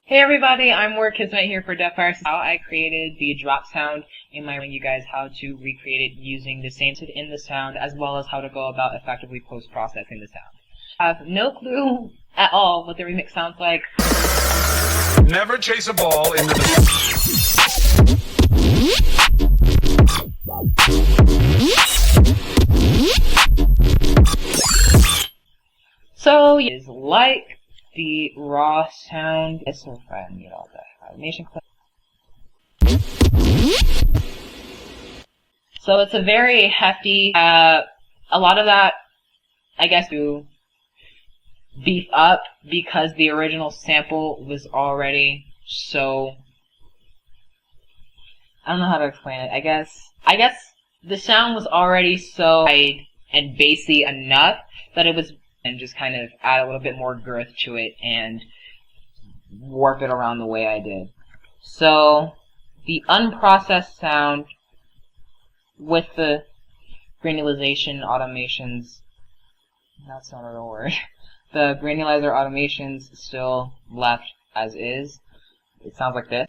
Hey everybody, I'm Kismet here for Deafire. How I created the drop sound in my showing you guys how to recreate it using the same in the sound as well as how to go about effectively post-processing the sound. I have no clue at all what the remix sounds like. Never chase a ball into the... So it is like the raw sound. So if I need all the automation clips. So it's a very hefty, a lot of that, I guess, to beef up because the original sample was already so, I don't know how to explain it. I guess the sound was already so wide and bassy enough that it was, and just kind of add a little bit more girth to it and warp it around the way I did. So the unprocessed sound with the granulization automations, that's not a real word, the granulizer automations still left as is. It sounds like this.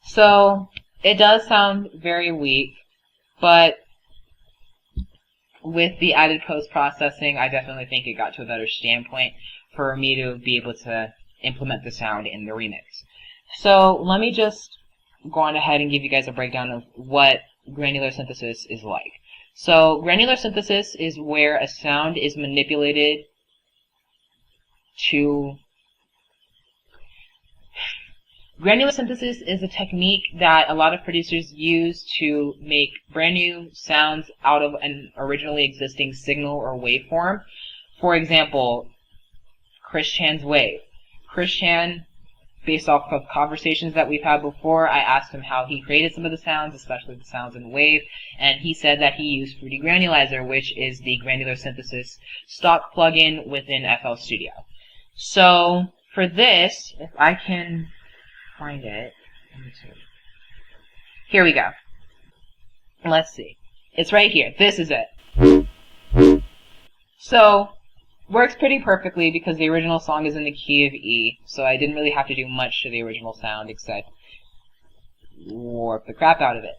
So it does sound very weak, but with the added post-processing, I definitely think it got to a better standpoint for me to be able to implement the sound in the remix. So let me just go on ahead and give you guys a breakdown of what granular synthesis is like. So granular synthesis is where a sound is manipulated to... Granular synthesis is a technique that a lot of producers use to make brand new sounds out of an originally existing signal or waveform. For example, Chris Chan's wave. Chris Chan, based off of conversations that we've had before, I asked him how he created some of the sounds, especially the sounds in wave, and he said that he used Fruity Granulizer, which is the granular synthesis stock plugin within FL Studio. So for this, if I can find it, here we go. Let's see. It's right here. This is it. So works pretty perfectly because the original song is in the key of E, so I didn't really have to do much to the original sound except warp the crap out of it.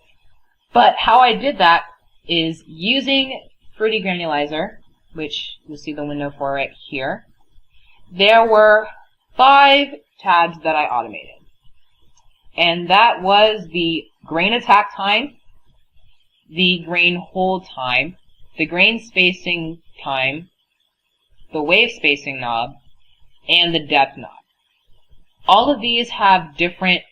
But how I did that is using Fruity Granulizer, which you'll see the window for right here. There were 5 tabs that I automated. And that was the grain attack time, the grain hold time, the grain spacing time, the wave spacing knob, and the depth knob. All of these have different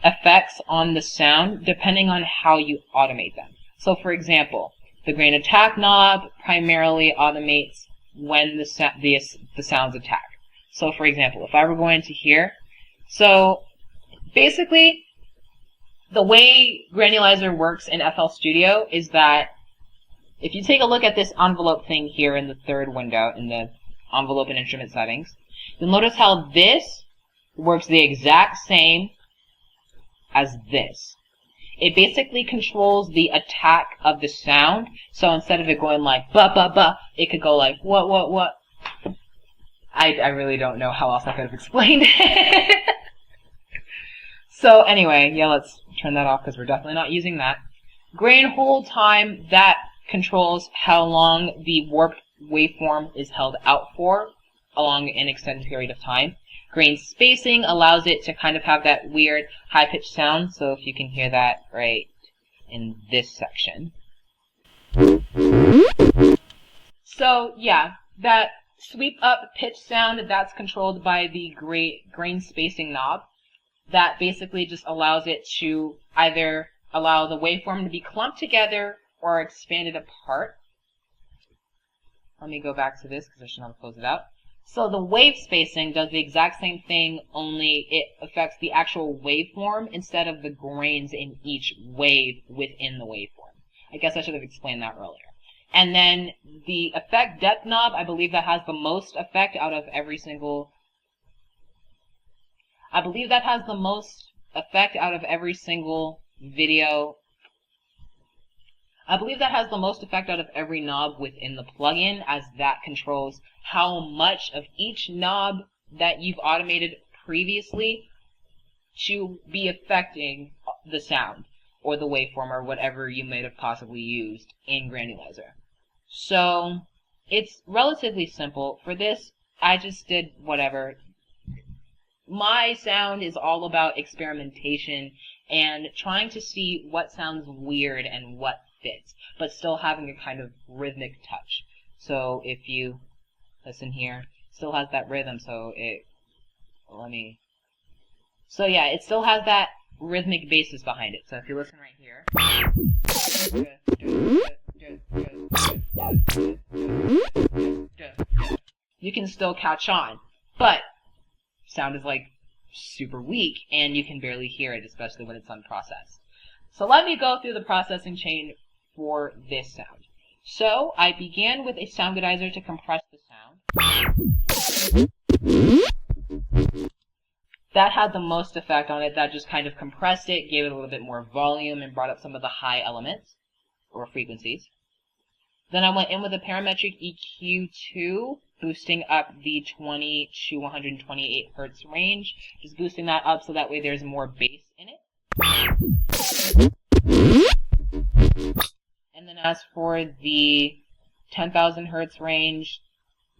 effects on the sound depending on how you automate them. So for example, the grain attack knob primarily automates when the sounds attack. So for example, if I were going to here, so basically the way Granulizer works in FL Studio is that if you take a look at this envelope thing here in the third window, in the envelope and instrument settings, you'll notice how this works the exact same as this. It basically controls the attack of the sound, so instead of it going like ba ba ba, it could go like what. I really don't know how else I could have explained it. So anyway, yeah, let's turn that off because we're definitely not using that. Grain hold time, that controls how long the warped waveform is held out for along an extended period of time. Grain spacing allows it to kind of have that weird high-pitched sound, so if you can hear that right in this section. So yeah, that sweep up pitch sound, that's controlled by the grain spacing knob. That basically just allows it to either allow the waveform to be clumped together or expanded apart. Let me go back to this because I should not close it out. So the wave spacing does the exact same thing, only it affects the actual waveform instead of the grains in each wave within the waveform. I guess I should have explained that earlier. And then the effect depth knob, I believe that has the most effect out of every single... video. I believe that has the most effect out of every knob within the plugin, as that controls how much of each knob that you've automated previously to be affecting the sound or the waveform or whatever you might have possibly used in Granulizer. So it's relatively simple. For this, I just did whatever. My sound is all about experimentation and trying to see what sounds weird and what fits, but still having a kind of rhythmic touch. So if you listen here, it still has that rhythm, so it still has that rhythmic basis behind it. So if you listen right here, you can still catch on, but sound is like super weak and you can barely hear it, especially when it's unprocessed. So let me go through the processing chain for this sound. So I began with a Soundgoodizer to compress the sound. That had the most effect on it. That just kind of compressed it, gave it a little bit more volume, and brought up some of the high elements or frequencies. Then I went in with a parametric EQ2, boosting up the 20 to 128 hertz range, just boosting that up so that way there's more bass in it. And then as for the 10,000 hertz range,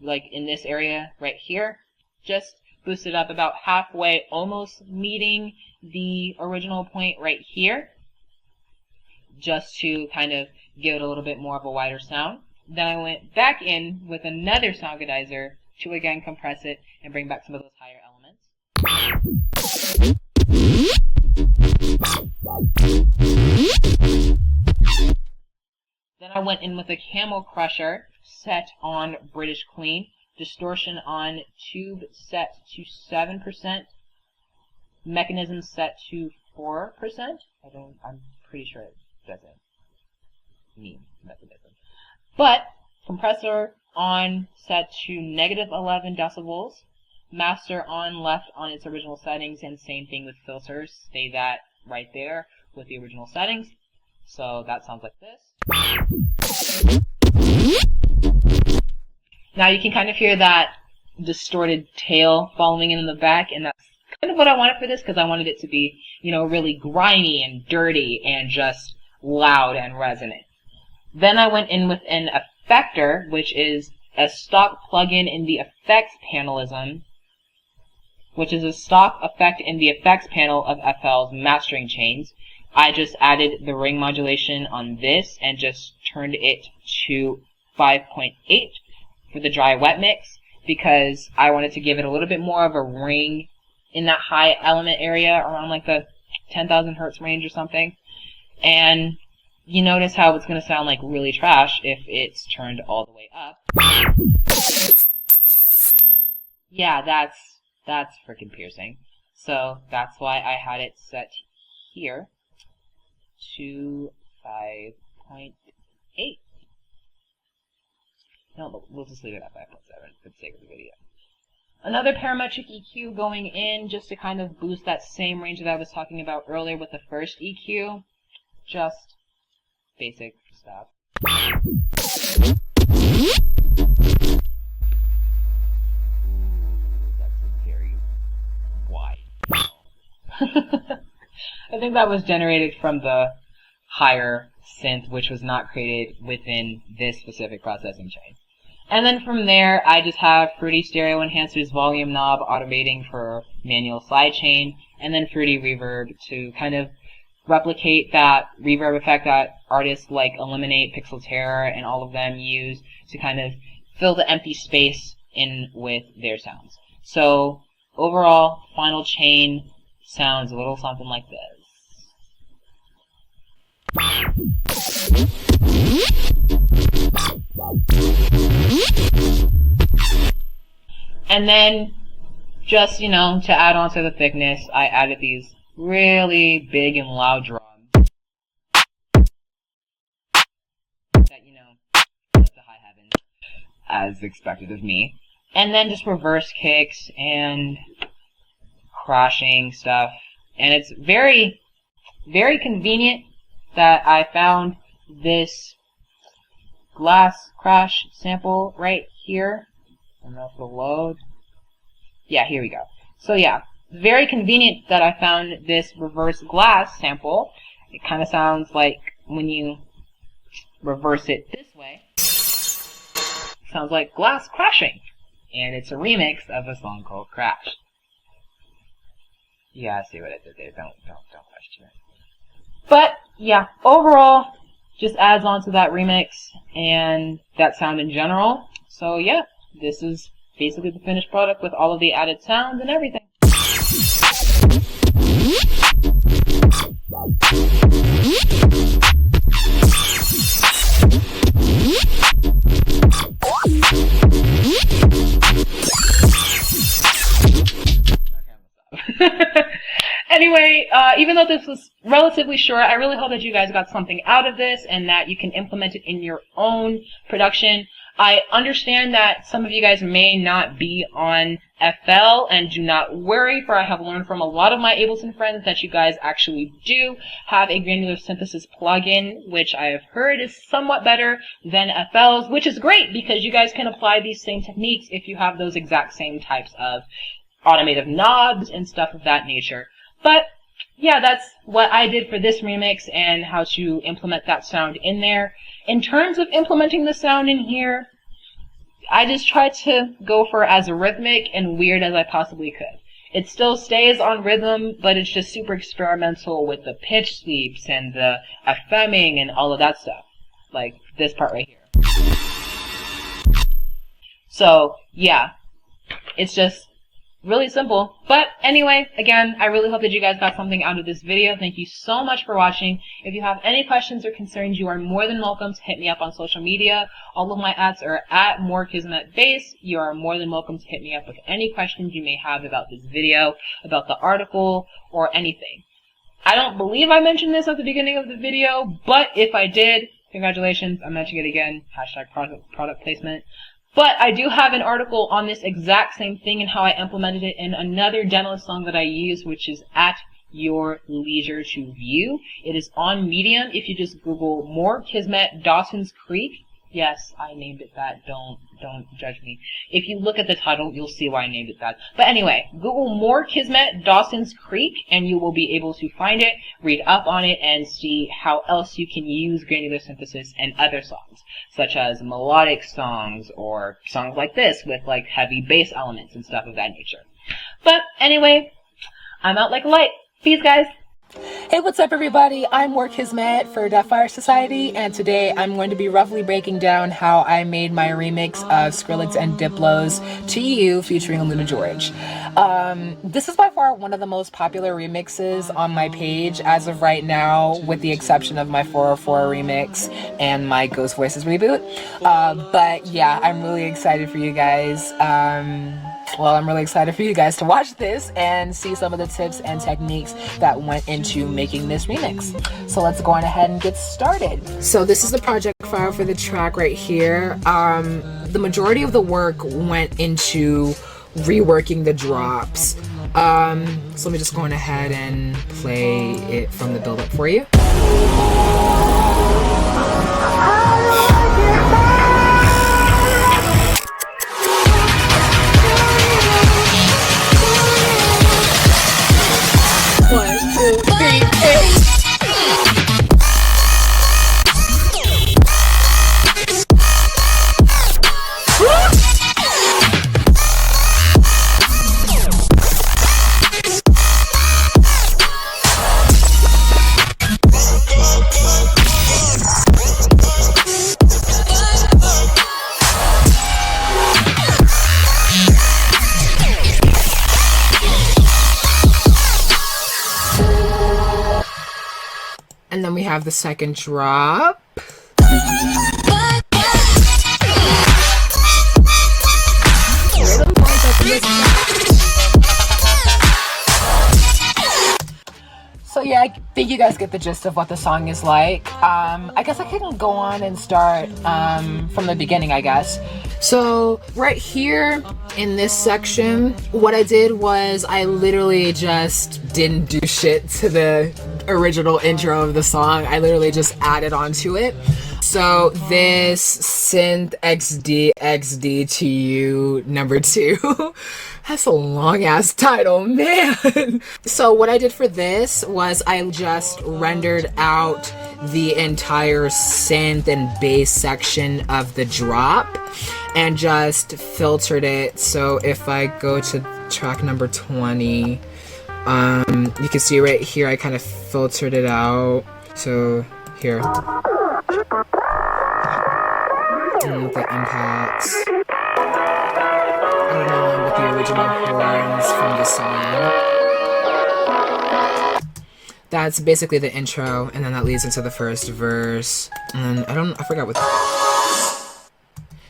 like in this area right here, just boosted up about halfway, almost meeting the original point right here, just to kind of give it a little bit more of a wider sound. Then I went back in with another Soundgoodizer to again compress it and bring back some of those higher elements. Then I went in with a Camel Crusher set on British Clean, distortion on tube set to 7%, mechanism set to 4%. I'm pretty sure it doesn't mean mechanism. But compressor on set to -11 decibels, master on left on its original settings, and same thing with filters. Stay that right there with the original settings. So that sounds like this. Now you can kind of hear that distorted tail following in the back, and that's kind of what I wanted for this, because I wanted it to be, really grimy and dirty and just loud and resonant. Then I went in with an effector, which is a stock plugin in the effects panelism, which is a stock effect in the effects panel of FL's mastering chains. I just added the ring modulation on this and just turned it to 5.8 for the dry wet mix, because I wanted to give it a little bit more of a ring in that high element area around like the 10,000 hertz range or something. And you notice how it's going to sound like really trash if it's turned all the way up. Yeah, that's freaking piercing. So that's why I had it set here to 5.8. No, we'll just leave it at 5.7 for the sake of the video. Another parametric EQ going in just to kind of boost that same range that I was talking about earlier with the first EQ. Just basic stuff. Ooh, that's very wide. I think that was generated from the higher synth, which was not created within this specific processing chain. And then from there, I just have Fruity Stereo Enhancer's volume knob automating for manual slide chain, and then Fruity Reverb to kind of replicate that reverb effect that artists like Eliminate, Pixel Terror, and all of them use to kind of fill the empty space in with their sounds. So overall, final chain sounds a little something like this. And then, just, to add on to the thickness, I added these really big and loud drums that, lift to high heaven, as expected of me. And then just reverse kicks and crashing stuff. And it's very, very convenient that I found this glass crash sample right here. I don't know if it'll load. Yeah, here we go. So yeah, very convenient that I found this reverse glass sample. It kind of sounds like when you reverse it this way, it sounds like glass crashing. And it's a remix of a song called Crash. Yeah, I see what I did there. Don't question it. But yeah, overall, just adds on to that remix and that sound in general. So yeah, this is basically the finished product with all of the added sounds and everything. Anyway, even though this was relatively short, I really hope that you guys got something out of this and that you can implement it in your own production. I understand that some of you guys may not be on FL, and do not worry, for I have learned from a lot of my Ableton friends that you guys actually do have a granular synthesis plugin, which I have heard is somewhat better than FL's, which is great because you guys can apply these same techniques if you have those exact same types of automative knobs and stuff of that nature. But yeah, that's what I did for this remix and how to implement that sound in there. In terms of implementing the sound in here, I just tried to go for as rhythmic and weird as I possibly could. It still stays on rhythm, but it's just super experimental with the pitch sweeps and the FMing and all of that stuff. Like this part right here. So yeah, it's just really simple. But anyway, again, I really hope that you guys got something out of this video. Thank you so much for watching. If you have any questions or concerns, you are more than welcome to hit me up on social media. All of my ads are at @morekismetbass. You are more than welcome to hit me up with any questions you may have about this video, about the article, or anything. I don't believe I mentioned this at the beginning of the video, but if I did, congratulations, I'm mentioning it again. #product placement. But I do have an article on this exact same thing and how I implemented it in another demo song that I use, which is at your leisure to view. It is on Medium. If you just Google More Kismet Dawson's Creek. Yes, I named it that. Don't judge me. If you look at the title, you'll see why I named it that. But anyway, Google More Kismet Dawson's Creek, and you will be able to find it, read up on it, and see how else you can use granular synthesis in other songs, such as melodic songs, or songs like this with like heavy bass elements and stuff of that nature. But anyway, I'm out like a light. Peace, guys. Hey, what's up everybody? I'm More Kismet for Deaf Fire Society, and today I'm going to be roughly breaking down how I made my remix of Skrillex and Diplo's To You featuring Luna George. This is by far one of the most popular remixes on my page as of right now, with the exception of my 404 remix and my Ghost Voices reboot. But yeah, I'm really excited for you guys. I'm really excited for you guys to watch this and see some of the tips and techniques that went into making this remix. So let's go on ahead and get started. So this is the project file for the track right here. The majority of the work went into reworking the drops. So let me just go on ahead and play it from the build-up for you. And then we have the second drop. So yeah, I think you guys get the gist of what the song is like. I guess I can go on and start from the beginning, I guess. So right here in this section, what I did was I literally just didn't do shit to the original intro of the song. I literally just added onto it. So this synth XDXDTU number 2. That's a long ass title, man. So what I did for this was I just rendered out the entire synth and bass section of the drop and just filtered it. So if I go to track number 20, you can see right here I kind of filtered it out. So here. And with the impacts. I don't know with the original horns from the song. That's basically the intro, and then that leads into the first verse. And I forgot what.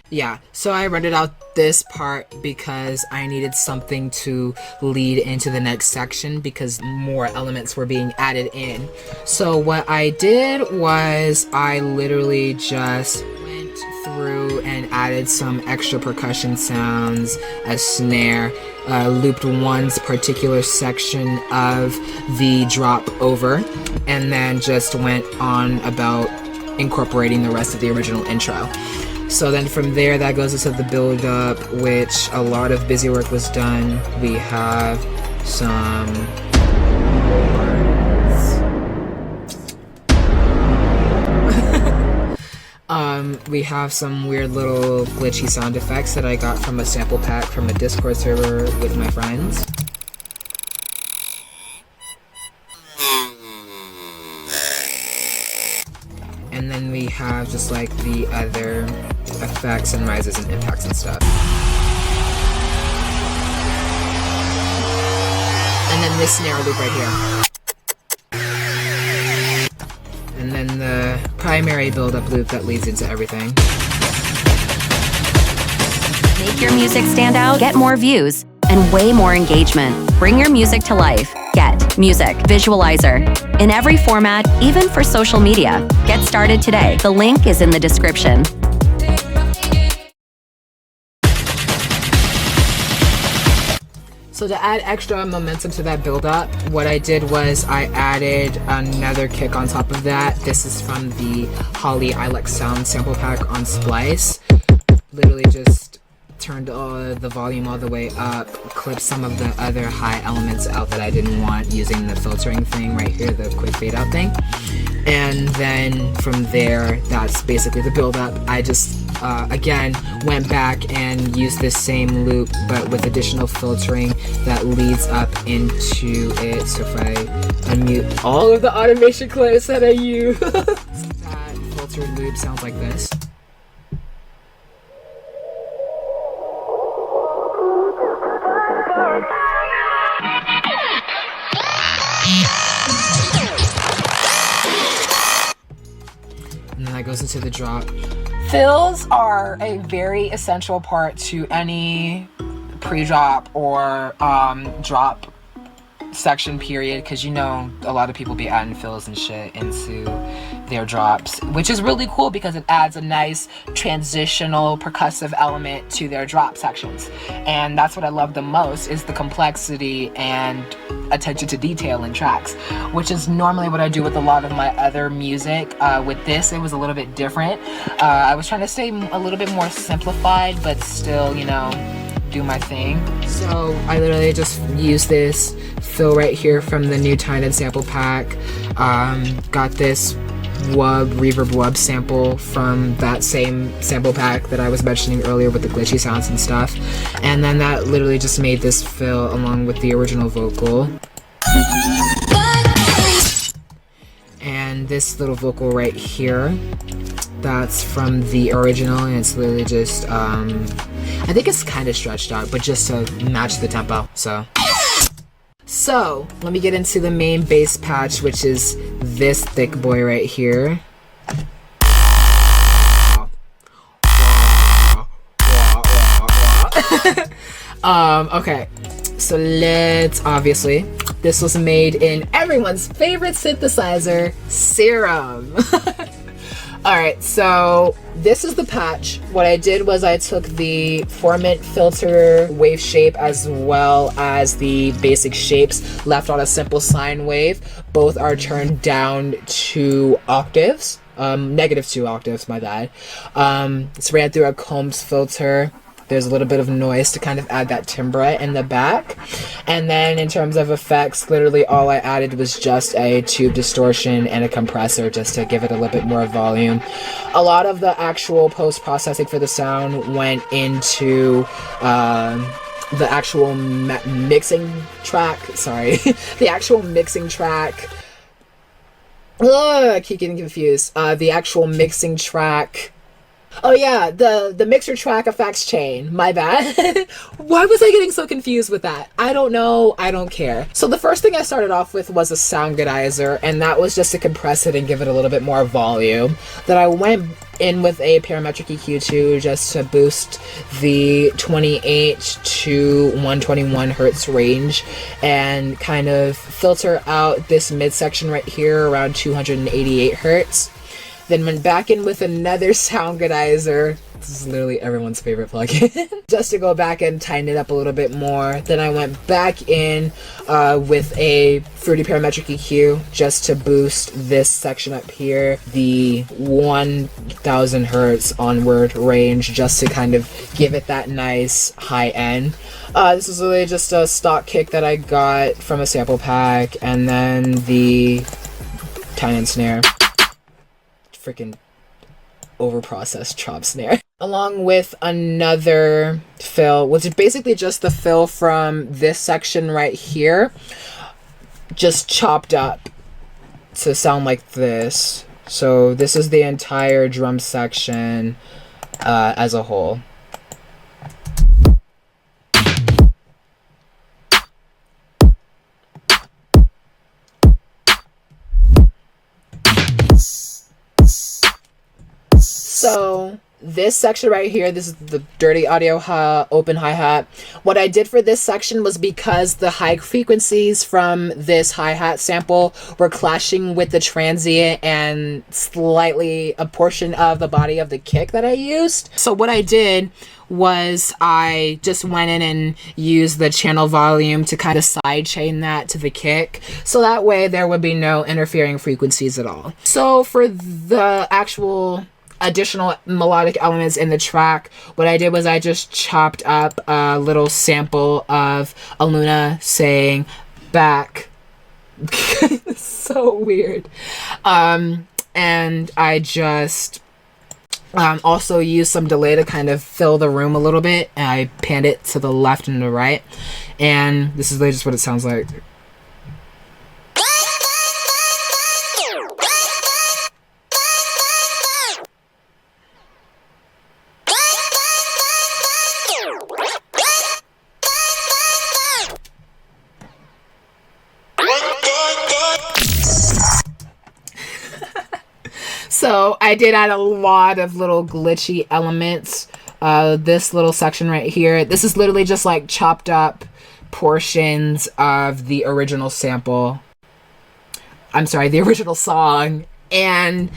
Yeah, so I rendered out this part because I needed something to lead into the next section because more elements were being added in. So what I did was I literally just went through and added some extra percussion sounds, a snare, looped one particular section of the drop over, and then just went on about incorporating the rest of the original intro. So then from there, that goes into the build up, which a lot of busy work was done. We have some we have some weird little glitchy sound effects that I got from a sample pack from a Discord server with my friends. And then we have just like the other effects and rises and impacts and stuff. And then this snare loop right here. And then the primary build-up loop that leads into everything. Make your music stand out, get more views, and way more engagement. Bring your music to life. Get Music Visualizer. In every format, even for social media. Get started today. The link is in the description. So to add extra momentum to that build up, what I did was I added another kick on top of that. This is from the Holly Ilex Sound sample pack on Splice. Literally just turned the volume all the way up, clipped some of the other high elements out that I didn't want using the filtering thing right here, the quick fade out thing. And then from there, that's basically the build up. I just again went back and used this same loop but with additional filtering that leads up into it. So if I unmute all of the automation clips that I use, that filtered loop sounds like this. And then that goes into the drop. Fills are a very essential part to any pre-drop or drop section period, because you know a lot of people be adding fills and shit into their drops, which is really cool because it adds a nice transitional percussive element to their drop sections. And that's what I love the most, is the complexity and attention to detail in tracks, which is normally what I do with a lot of my other music. With this, it was a little bit different. I was trying to stay a little bit more simplified, but still, you know, do my thing. So I literally just used this fill right here from the new Tinted sample pack. Got this reverb wub sample from that same sample pack that I was mentioning earlier with the glitchy sounds and stuff, and then that literally just made this fill along with the original vocal. And this little vocal right here, that's from the original, and it's literally just I think it's kind of stretched out, but just to match the tempo. So let me get into the main bass patch, which is this thick boy right here. Okay, so obviously, this was made in everyone's favorite synthesizer, Serum. Alright, so this is the patch. What I did was I took the Formant filter wave shape as well as the basic shapes left on a simple sine wave. Both are turned down 2 octaves. -2 octaves, my bad. It's ran through a Combs filter. There's a little bit of noise to kind of add that timbre in the back. And then in terms of effects, literally all I added was just a tube distortion and a compressor just to give it a little bit more volume. A lot of the actual post-processing for the sound went into the actual mixing track. Sorry. The actual mixing track. Ugh, I keep getting confused. The actual mixing track. Oh yeah, the mixer track effects chain. My bad. Why was I getting so confused with that? I don't know. I don't care. So the first thing I started off with was a sound goodizer, and that was just to compress it and give it a little bit more volume. Then I went in with a parametric EQ2 just to boost the 28 to 121 hertz range and kind of filter out this midsection right here around 288 hertz. Then went back in with another sound goodizer. This is literally everyone's favorite plugin. Just to go back and tighten it up a little bit more. Then I went back in with a Fruity Parametric EQ just to boost this section up here, the 1000 hertz onward range, just to kind of give it that nice high end. This is really just a stock kick that I got from a sample pack, and then the tie-in snare. Freaking overprocessed chop snare, along with another fill, which is basically just the fill from this section right here, just chopped up to sound like this. So this is the entire drum section as a whole. So this section right here, this is the dirty audio open hi-hat. What I did for this section was, because the high frequencies from this hi-hat sample were clashing with the transient and slightly a portion of the body of the kick that I used. So what I did was I just went in and used the channel volume to kind of sidechain that to the kick, so that way there would be no interfering frequencies at all. So for the actual additional melodic elements in the track, what I did was I just chopped up a little sample of Aluna saying back. So weird. And I just also used some delay to kind of fill the room a little bit, and I panned it to the left and the right, and this is just what it sounds like. So I did add a lot of little glitchy elements. This little section right here, this is literally just like chopped up portions of the original sample. I'm sorry, the original song. And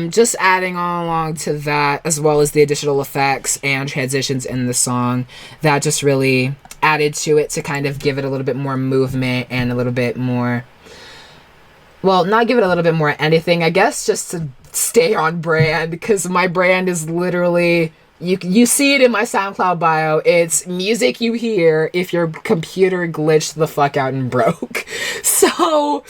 just adding all along to that, as well as the additional effects and transitions in the song, that just really added to it to kind of give it a little bit more movement and a little bit more, well, not give it a little bit more anything, I guess, just to stay on brand, because my brand is literally, you see it in my SoundCloud bio, it's music you hear if your computer glitched the fuck out and broke. So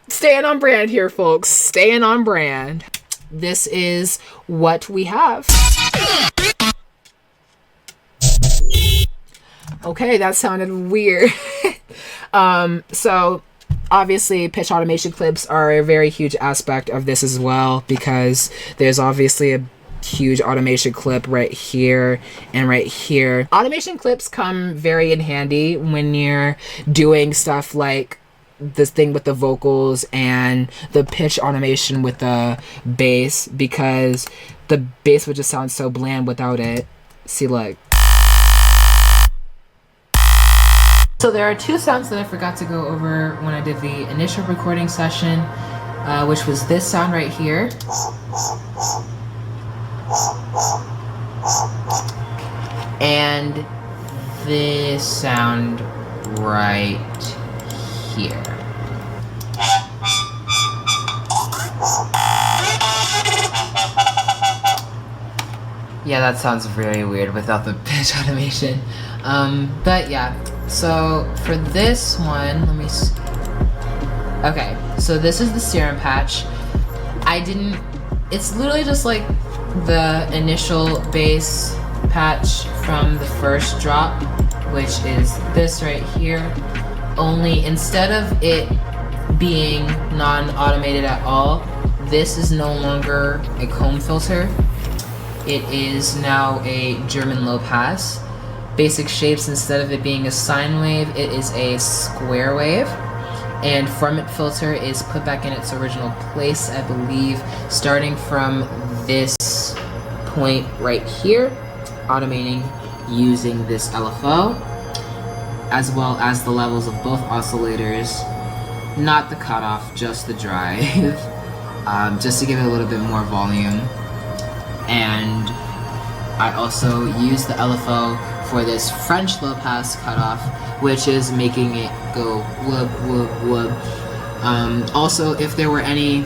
staying on brand here, folks, staying on brand. This is what we have. Okay, that sounded weird. So obviously, pitch automation clips are a very huge aspect of this as well, because there's obviously a huge automation clip right here and right here. Automation clips come very in handy when you're doing stuff like this thing with the vocals and the pitch automation with the bass, because the bass would just sound so bland without it. See, look. So there are two sounds that I forgot to go over when I did the initial recording session, which was this sound right here. And this sound right here. Yeah, that sounds very weird without the pitch automation. But yeah, so for this one, let me see. Okay, so this is the serum patch. It's literally just like the initial bass patch from the first drop, which is this right here. Only instead of it being non-automated at all, this is no longer a comb filter. It is now a German low pass. Basic shapes, instead of it being a sine wave, it is a square wave. And formant filter is put back in its original place, I believe, starting from this point right here, automating using this LFO, as well as the levels of both oscillators, not the cutoff, just the drive, just to give it a little bit more volume. And I also use the LFO for this French low pass cutoff, which is making it go whoop whoop whoop. Also, if there were any,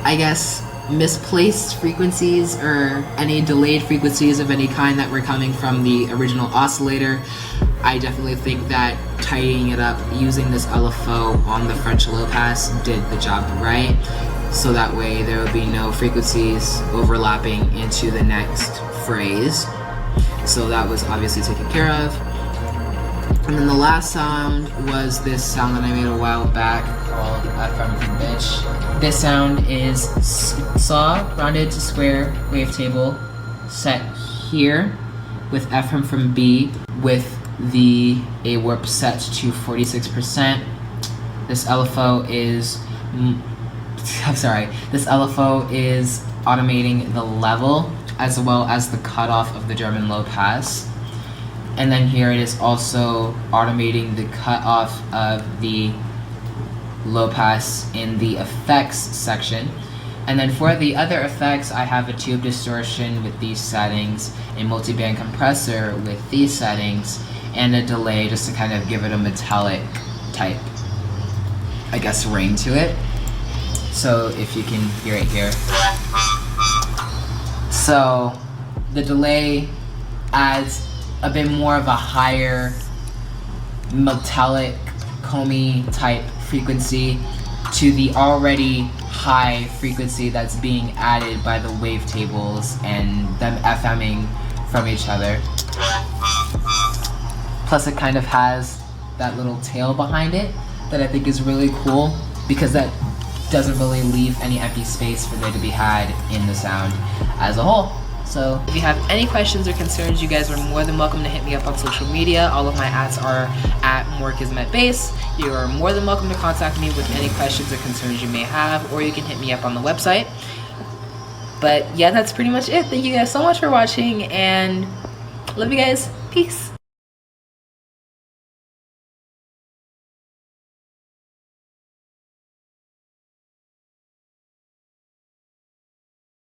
I guess, misplaced frequencies or any delayed frequencies of any kind that were coming from the original oscillator, I definitely think that tidying it up using this LFO on the French low pass did the job right. So that way there would be no frequencies overlapping into the next phrase. So that was obviously taken care of. And then the last sound was this sound that I made a while back called FM from Bitch. This sound is saw rounded to square wavetable set here with FM from B with the A warp set to 46%. This LFO is this LFO is automating the level as well as the cutoff of the German low pass. And then here it is also automating the cutoff of the low pass in the effects section. And then for the other effects, I have a tube distortion with these settings, a multiband compressor with these settings, and a delay just to kind of give it a metallic type, I guess, ring to it. So if you can hear it here. So the delay adds a bit more of a higher metallic comey type frequency to the already high frequency that's being added by the wavetables and them FMing from each other. Plus it kind of has that little tail behind it that I think is really cool, because that doesn't really leave any empty space for there to be had in the sound as a whole. So if you have any questions or concerns, you guys are more than welcome to hit me up on social media. All of my ads are at @morekismetbass. You are more than welcome to contact me with any questions or concerns you may have, or you can hit me up on the website. But yeah, that's pretty much it. Thank you guys so much for watching, and love you guys. Peace.